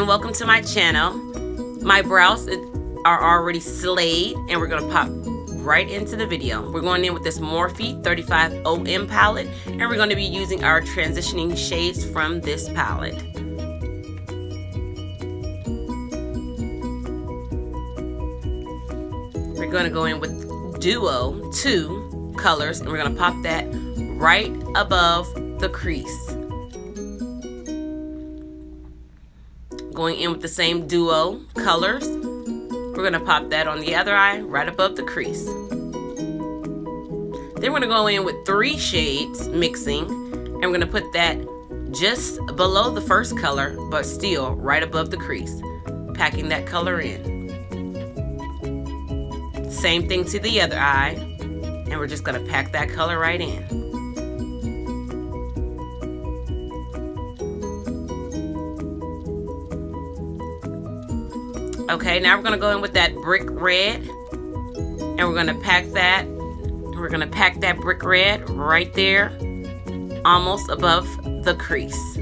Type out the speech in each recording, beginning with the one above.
and welcome to my channel. My brows are already slayed and we're gonna pop right into the video. We're going in with this Morphe 35 OM palette and we're going to be using our transitioning shades from this palette. We're going to go in with Duo 2 colors and we're going to pop that right above the crease. Going in with the same Duo colors, we're going to pop that on the other eye right above the crease. Then we're going to go in with 3 shades mixing and we're going to put that just below the first color but still right above the crease, packing that color in. Same thing to the other eye, and we're just going to pack that color right in. Okay, now we're going to go in with that brick red and we're going to pack that. We're going to pack that brick red right there, almost above the crease.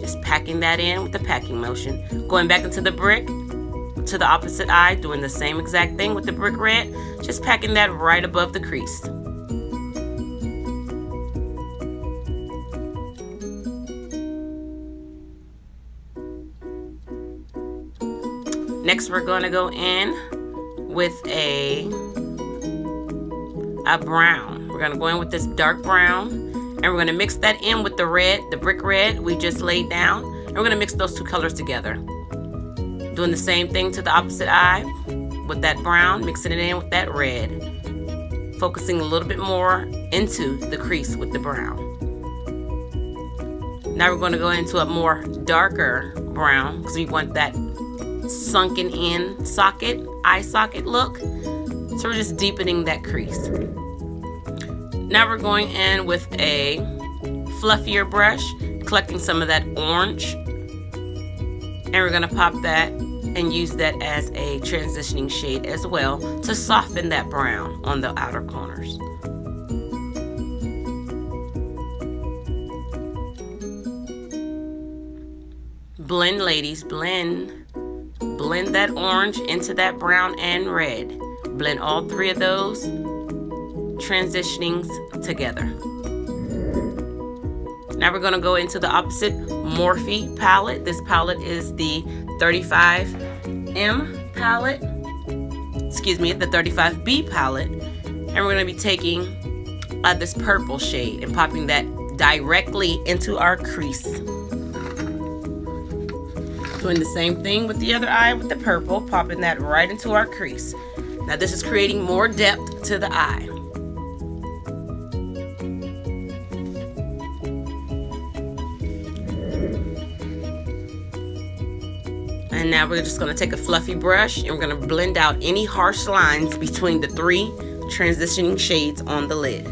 Just packing that in with the packing motion. Going back into the brick, to the opposite eye, doing the same exact thing with the brick red, just packing that right above the crease. Next, we're going to go in with a brown. We're going to go in with this dark brown and we're going to mix that in with the red, the brick red we just laid down, and we're going to mix those two colors together. Doing the same thing to the opposite eye with that brown, mixing it in with that red, focusing a little bit more into the crease with the brown. Now we're going to go into a more darker brown because we want that sunken in socket, eye socket look. So we're just deepening that crease. Now we're going in with a fluffier brush, collecting some of that orange, and we're going to pop that and use that as a transitioning shade as well to soften that brown on the outer corners. Blend, ladies, blend. Blend that orange into that brown and red. Blend all 3 of those transitionings together. Now we're going to go into the opposite Morphe palette. This palette is the 35M palette. Excuse me, the 35B palette. And we're going to be taking this purple shade and popping that directly into our crease. Doing the same thing with the other eye with the purple, popping that right into our crease. Now this is creating more depth to the eye. And now we're just going to take a fluffy brush and we're going to blend out any harsh lines between the 3 transitioning shades on the lid.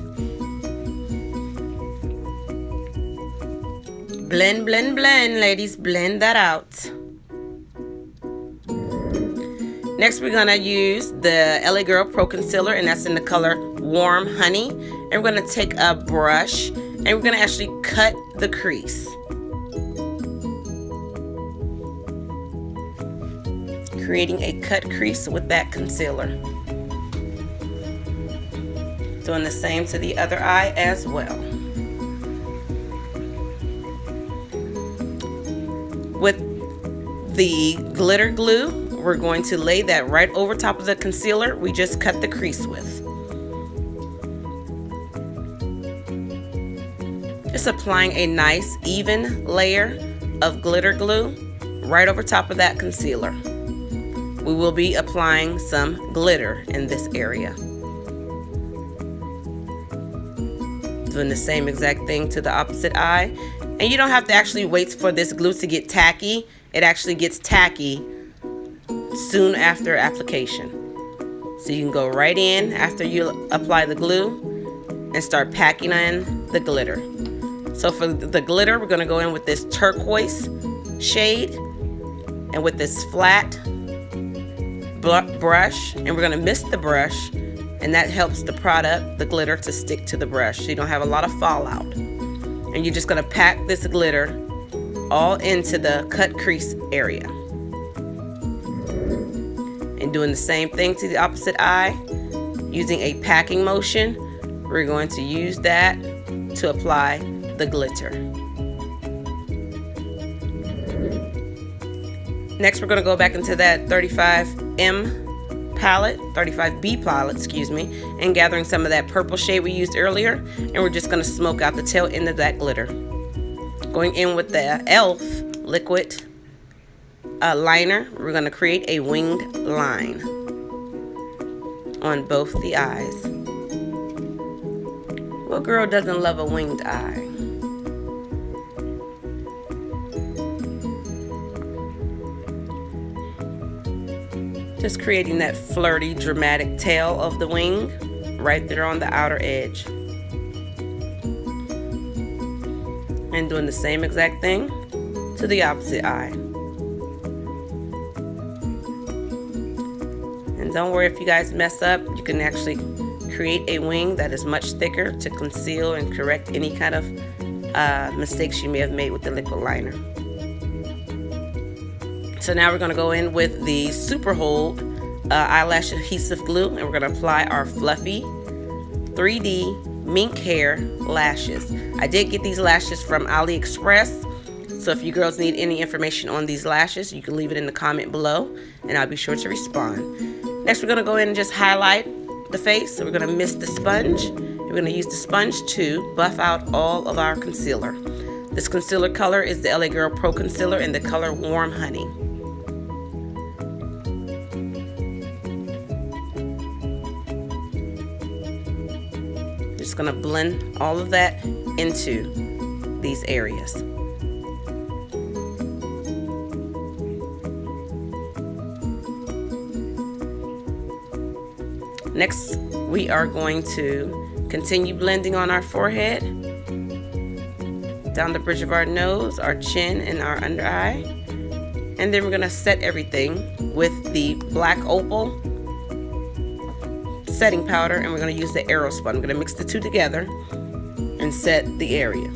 Blend, blend, blend, ladies, blend that out. Next, we're gonna use the LA Girl Pro Concealer, and that's in the color Warm Honey. And we're gonna take a brush and we're gonna actually cut the crease. Creating a cut crease with that concealer. Doing the same to the other eye as well. With the glitter glue, we're going to lay that right over top of the concealer we just cut the crease with. Just applying a nice even layer of glitter glue right over top of that concealer. We will be applying some glitter in this area. Doing the same exact thing to the opposite eye. And you don't have to actually wait for this glue to get tacky. It actually gets tacky soon after application. So you can go right in after you apply the glue and start packing in the glitter. So for the glitter, we're going to go in with this turquoise shade and with this flat brush, and we're going to mist the brush, and that helps the product, the glitter, to stick to the brush so you don't have a lot of fallout. And you're just going to pack this glitter all into the cut crease area. And doing the same thing to the opposite eye, using a packing motion, we're going to use that to apply the glitter. Next, we're going to go back into that 35B palette, excuse me, and gathering some of that purple shade we used earlier, and we're just going to smoke out the tail end of that glitter. Going in with the e.l.f. liquid liner, we're going to create a winged line on both the eyes. What girl doesn't love a winged eye? Just creating that flirty, dramatic tail of the wing right there on the outer edge. And doing the same exact thing to the opposite eye. And don't worry if you guys mess up, you can actually create a wing that is much thicker to conceal and correct any kind of mistakes you may have made with the liquid liner. So now we're going to go in with the Super Hold eyelash adhesive glue, and we're going to apply our fluffy 3D mink hair lashes. I did get these lashes from AliExpress, so if you girls need any information on these lashes, you can leave it in the comment below, and I'll be sure to respond. Next, we're going to go in and just highlight the face. So we're going to mist the sponge. We're going to use the sponge to buff out all of our concealer. This concealer color is the LA Girl Pro Concealer in the color Warm Honey. Just going to blend all of that into these areas. Next, we are going to continue blending on our forehead, down the bridge of our nose, our chin, and our under eye. And then we're going to set everything with the Black Opal setting powder, and we're going to use the Aerospun. I'm going to mix the two together and set the area.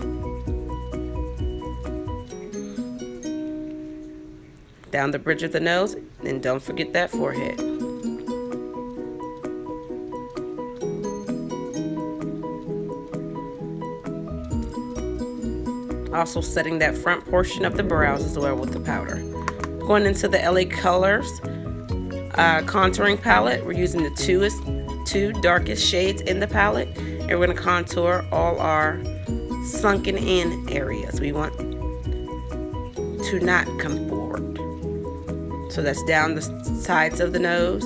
Down the bridge of the nose, and don't forget that forehead. Also setting that front portion of the brows as well with the powder. Going into the LA Colors contouring palette, we're using the two darkest shades in the palette, and we're going to contour all our sunken in areas. We want to not come forward. So that's down the sides of the nose,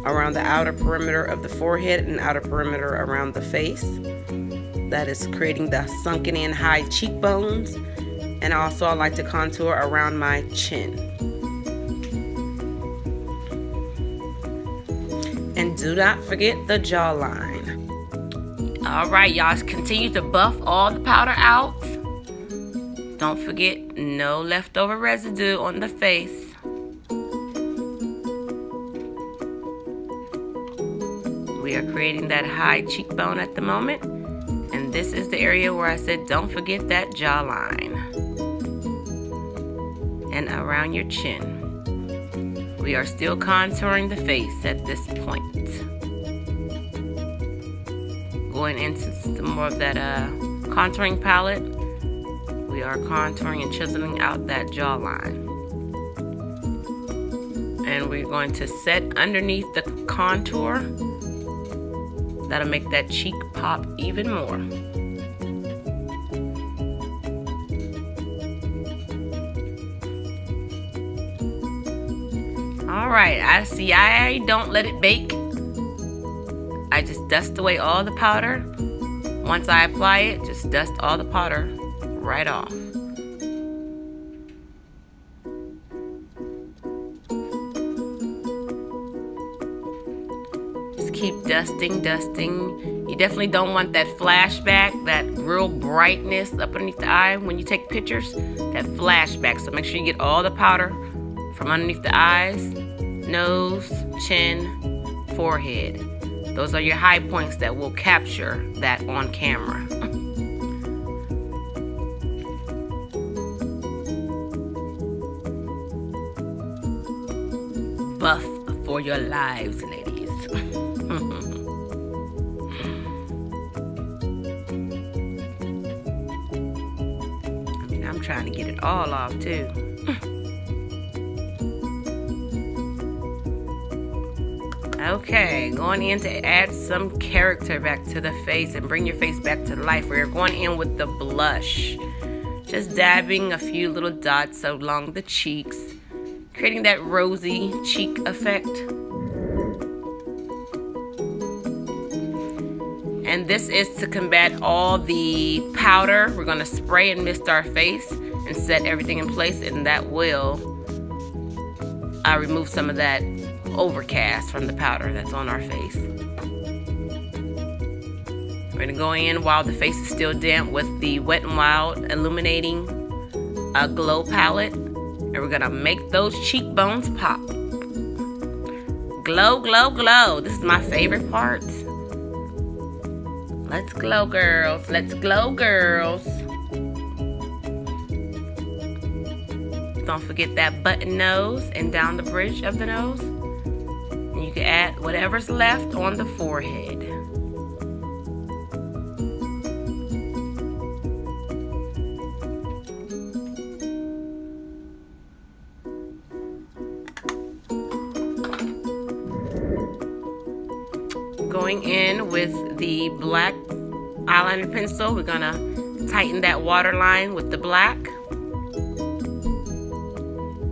around the outer perimeter of the forehead, and outer perimeter around the face. That is creating the sunken in high cheekbones. And also I like to contour around my chin. And do not forget the jawline. Alright, y'all, continue to buff all the powder out. Don't forget, no leftover residue on the face. We are creating that high cheekbone at the moment. And this is the area where I said don't forget that jawline. And around your chin. We are still contouring the face at this point. Going into some more of that contouring palette, we are contouring and chiseling out that jawline. And we're going to set underneath the contour. That'll make that cheek pop even more. Alright, I don't let it bake. I just dust away all the powder. Once I apply it, just dust all the powder right off. Keep dusting. You definitely don't want that flashback, that real brightness up underneath the eye when you take pictures, that flashback. So make sure you get all the powder from underneath the eyes, nose, chin, forehead. Those are your high points that will capture that on camera. for your lives, ladies. I'm trying to get it all off too. Okay, going in to add some character back to the face and bring your face back to life. We're going in with the blush. Just dabbing a few little dots along the cheeks, creating that rosy cheek effect. And this is to combat all the powder. We're gonna spray and mist our face and set everything in place, and that will remove some of that overcast from the powder that's on our face. We're gonna go in while the face is still damp with the Wet n Wild Illuminating Glow Palette, and we're gonna make those cheekbones pop. Glow, glow, glow. This is my favorite part. Let's glow, girls. Let's glow, girls. Don't forget that button nose and down the bridge of the nose. And you can add whatever's left on the forehead. Going in with the black eyeliner pencil, we're gonna tighten that waterline with the black.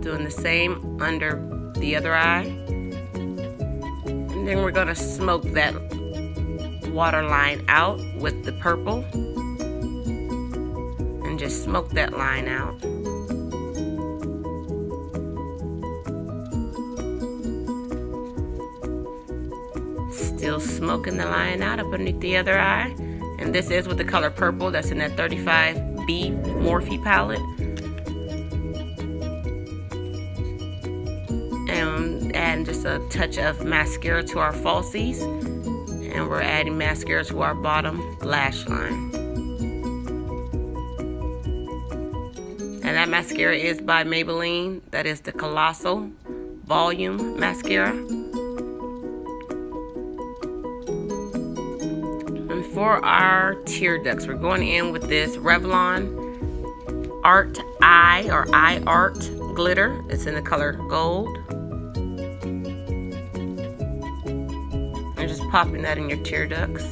Doing the same under the other eye. And then we're gonna smoke that waterline out with the purple. And just smoke that line out. Still smoking the line out up underneath the other eye. And this is with the color purple that's in that 35B Morphe palette. And adding just a touch of mascara to our falsies. And we're adding mascara to our bottom lash line. And that mascara is by Maybelline. That is the Colossal Volume Mascara. For our tear ducts, we're going in with this Revlon Art Eye or Eye Art glitter. It's in the color gold. And just popping that in your tear ducts.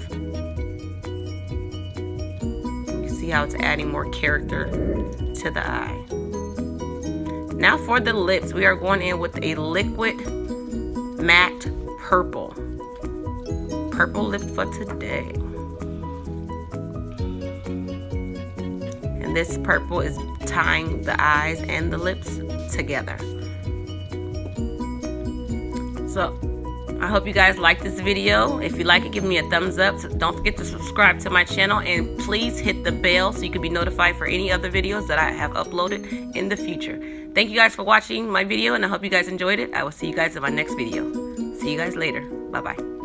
You see how it's adding more character to the eye. Now for the lips, we are going in with a liquid matte purple. Purple lip for today. This purple is tying the eyes and the lips together. So I hope you guys like this video. If you like it, give me a thumbs up. So don't forget to subscribe to my channel, and please hit the bell so you can be notified for any other videos that I have uploaded in the future. Thank you guys for watching my video, and I hope you guys enjoyed it. I will see you guys in my next video. See you guys later. Bye-bye.